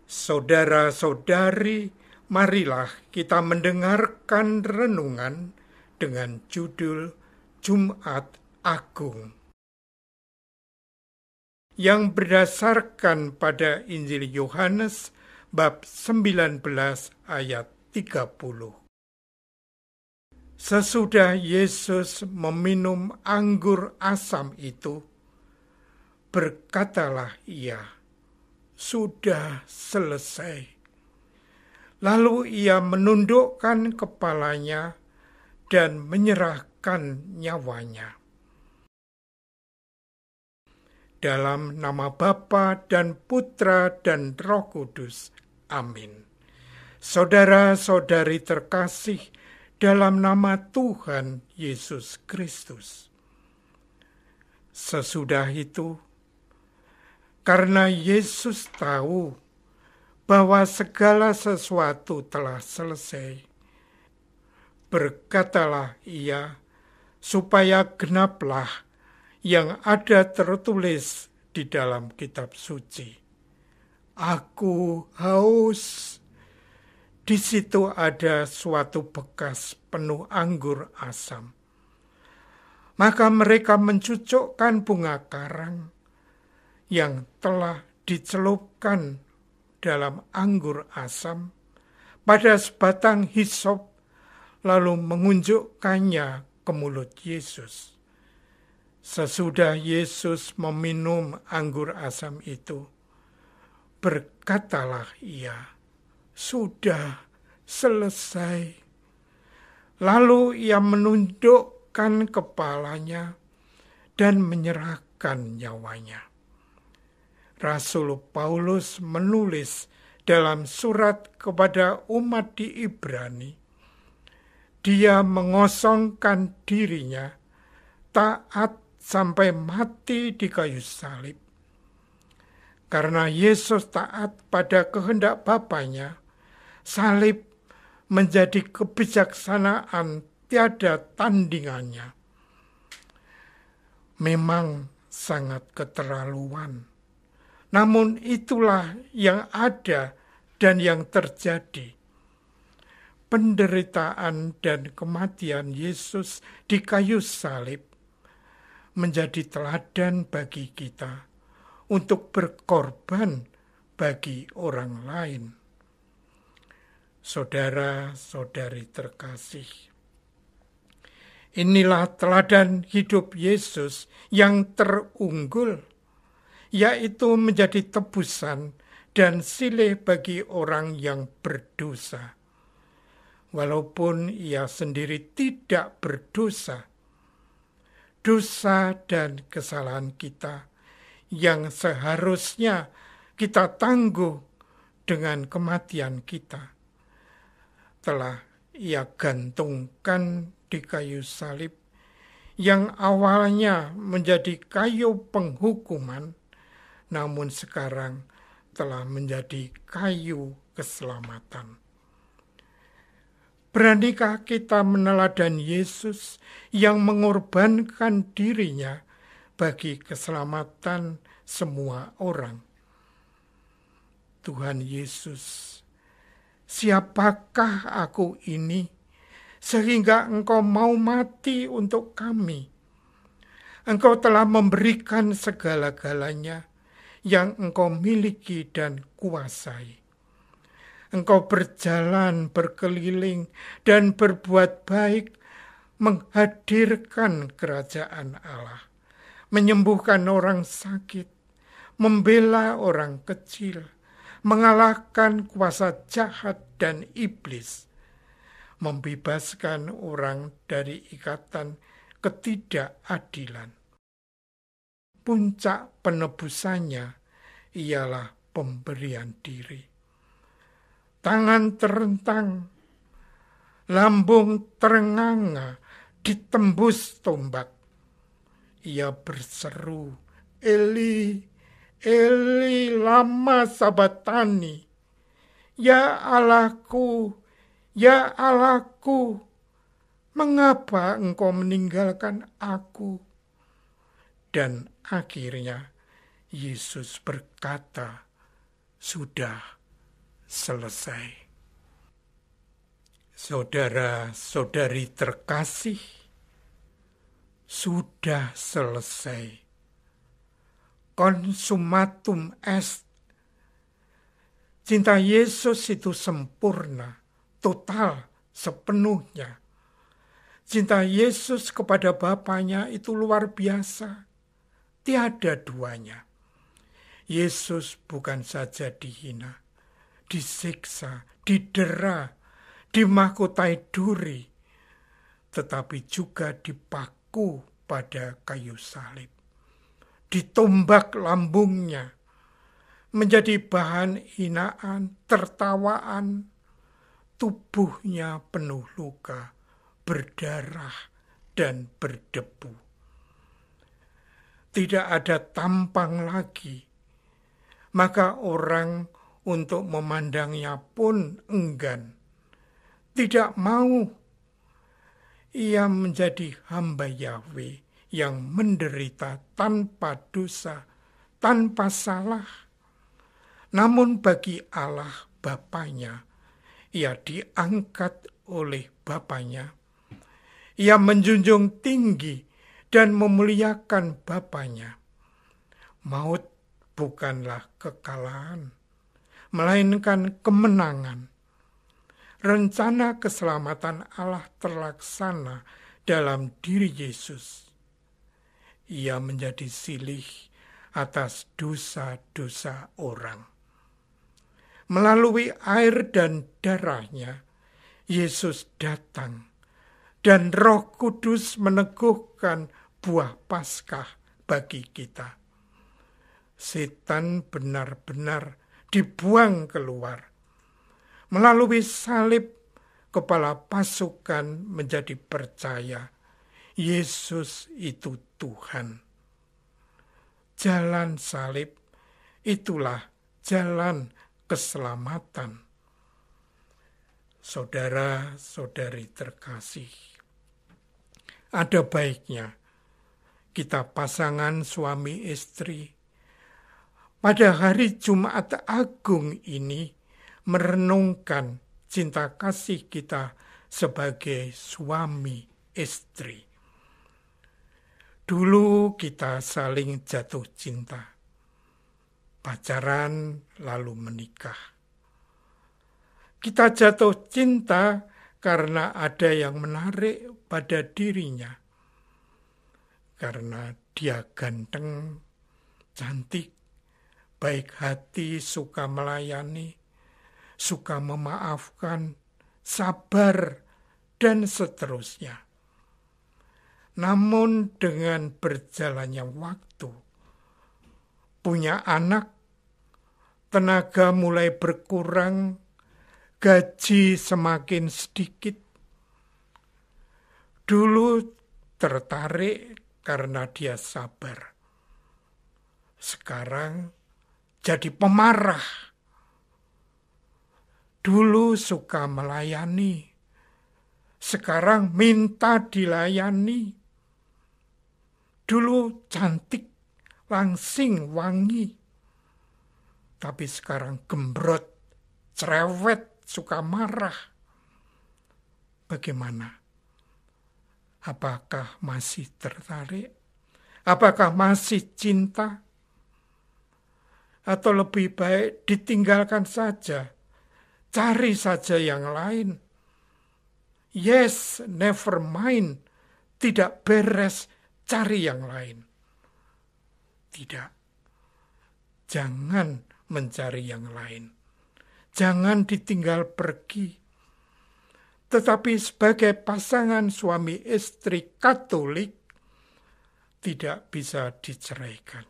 Saudara-saudari, marilah kita mendengarkan renungan dengan judul Jumat Agung, yang berdasarkan pada Injil Yohanes bab 19 ayat 30. Sesudah Yesus meminum anggur asam itu, berkatalah ia, "Sudah selesai." Lalu ia menundukkan kepalanya dan menyerahkan nyawanya. Dalam nama Bapa dan Putra dan Roh Kudus. Amin. Saudara-saudari terkasih dalam nama Tuhan Yesus Kristus. Sesudah itu, karena Yesus tahu bahwa segala sesuatu telah selesai, berkatalah ia, supaya genaplah yang ada tertulis di dalam kitab suci. Aku haus. Di situ ada suatu bekas penuh anggur asam. Maka mereka mencucukkan bunga karang yang telah dicelupkan dalam anggur asam pada sebatang hisop, lalu mengunjukkannya ke mulut Yesus. Sesudah Yesus meminum anggur asam itu, berkatalah ia, "Sudah selesai." Lalu ia menundukkan kepalanya dan menyerahkan nyawanya. Rasul Paulus menulis dalam surat kepada umat di Ibrani, dia mengosongkan dirinya, taat sampai mati di kayu salib. Karena Yesus taat pada kehendak Bapanya, salib menjadi kebijaksanaan tiada tandingannya. Memang sangat keterlaluan, namun itulah yang ada dan yang terjadi. Penderitaan dan kematian Yesus di kayu salib menjadi teladan bagi kita untuk berkorban bagi orang lain. Saudara-saudari terkasih, inilah teladan hidup Yesus yang terunggul, yaitu menjadi tebusan dan silih bagi orang yang berdosa. Walaupun ia sendiri tidak berdosa, dosa dan kesalahan kita yang seharusnya kita tangguh dengan kematian kita, telah ia gantungkan di kayu salib yang awalnya menjadi kayu penghukuman, namun sekarang telah menjadi kayu keselamatan. Beranikah kita meneladani Yesus yang mengorbankan dirinya bagi keselamatan semua orang? Tuhan Yesus, siapakah aku ini sehingga Engkau mau mati untuk kami? Engkau telah memberikan segala-galanya yang Engkau miliki dan kuasai. Engkau berjalan berkeliling dan berbuat baik, menghadirkan kerajaan Allah, menyembuhkan orang sakit, membela orang kecil, mengalahkan kuasa jahat dan iblis, membebaskan orang dari ikatan ketidakadilan. Puncak penebusannya ialah pemberian diri. Tangan terentang, lambung terenganga, ditembus tombak. Ia berseru, "Eli, Eli, lama sabatani." Ya Allahku, mengapa Engkau meninggalkan aku? Dan akhirnya Yesus berkata, "Sudah selesai. Saudara-saudari terkasih, sudah selesai. Consumatum est. Cinta Yesus itu sempurna, total, sepenuhnya. Cinta Yesus kepada Bapanya itu luar biasa. Tiada duanya. Yesus bukan saja dihina, disiksa, didera, dimahkotai duri, tetapi juga dipaku pada kayu salib. Ditombak lambungnya, menjadi bahan hinaan, tertawaan, tubuhnya penuh luka, berdarah, dan berdebu. Tidak ada tampang lagi, maka orang untuk memandangnya pun enggan. Tidak mau. Ia menjadi hamba Yahweh yang menderita tanpa dosa, tanpa salah. Namun bagi Allah Bapanya, ia diangkat oleh Bapanya. Ia menjunjung tinggi dan memuliakan Bapanya. Maut bukanlah kekalahan, melainkan kemenangan. Rencana keselamatan Allah terlaksana dalam diri Yesus. Ia menjadi silih atas dosa-dosa orang. Melalui air dan darahnya, Yesus datang, dan Roh Kudus meneguhkan buah Paskah bagi kita. Setan benar-benar dibuang keluar. Melalui salib, kepala pasukan menjadi percaya Yesus itu Tuhan. Jalan salib itulah jalan keselamatan. Saudara-saudari terkasih, ada baiknya kita pasangan suami istri pada hari Jumat Agung ini merenungkan cinta kasih kita sebagai suami istri. Dulu kita saling jatuh cinta, pacaran lalu menikah. Kita jatuh cinta karena ada yang menarik pada dirinya. Karena dia ganteng, cantik, baik hati, suka melayani, suka memaafkan, sabar, dan seterusnya. Namun dengan berjalannya waktu, punya anak, tenaga mulai berkurang, gaji semakin sedikit. Dulu tertarik karena dia sabar. Sekarang jadi pemarah. Dulu suka melayani, sekarang minta dilayani. Dulu cantik, langsing, wangi, tapi sekarang gembrot, cerewet, suka marah. Bagaimana? Apakah masih tertarik? Apakah masih cinta? Atau lebih baik ditinggalkan saja? Cari saja yang lain. Yes, never mind. Tidak beres, cari yang lain. Tidak. Jangan mencari yang lain. Jangan ditinggal pergi. Tetapi sebagai pasangan suami istri Katolik, tidak bisa diceraikan.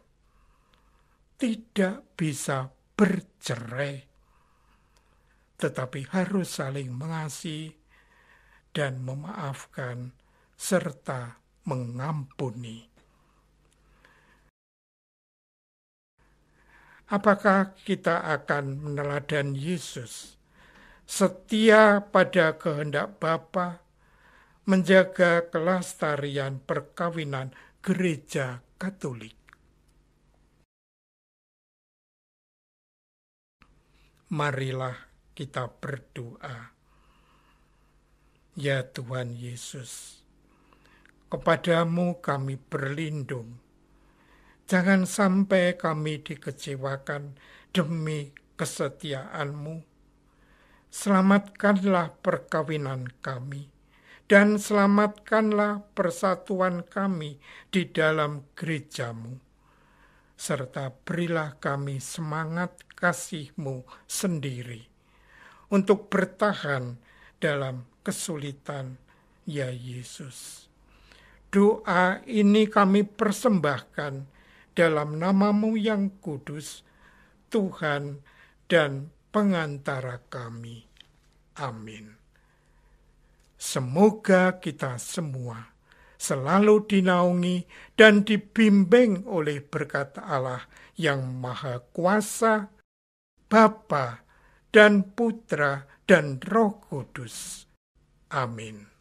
Tidak bisa bercerai. Tetapi harus saling mengasihi dan memaafkan serta mengampuni. Apakah kita akan meneladani Yesus, setia pada kehendak Bapa, menjaga kelestarian perkawinan Gereja Katolik? Marilah kita berdoa. Ya Tuhan Yesus, kepadamu kami berlindung. Jangan sampai kami dikecewakan demi kesetiaan-Mu. Selamatkanlah perkawinan kami, dan selamatkanlah persatuan kami di dalam gereja-Mu. Serta berilah kami semangat kasih-Mu sendiri untuk bertahan dalam kesulitan, ya Yesus. Doa ini kami persembahkan dalam nama-Mu yang kudus, Tuhan dan pengantara kami. Amin. Semoga kita semua selalu dinaungi dan dibimbing oleh berkat Allah yang Maha Kuasa, Bapa dan Putra dan Roh Kudus. Amin.